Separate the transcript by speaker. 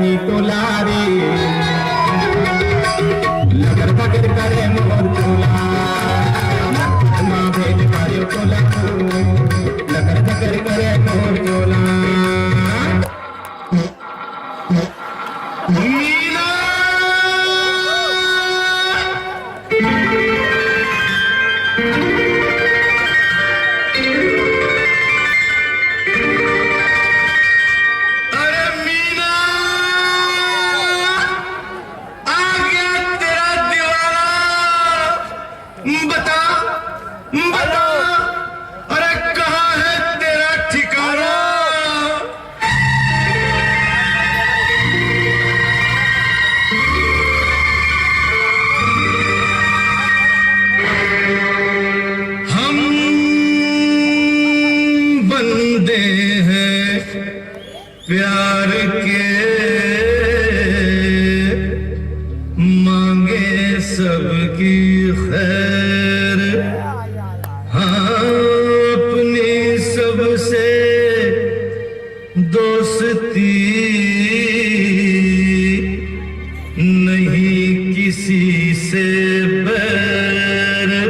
Speaker 1: नहीं तोला रे लगर बगर करे मोर तोला माँ भेज पायो तोला लगर बगर करे मोर तोला मीना बता बता अरे कहाँ है तेरा ठिकाना हम बंदे हैं प्यार के मांगे सबकी खैर हाँ अपनी सबसे दोस्ती नहीं किसी से बैर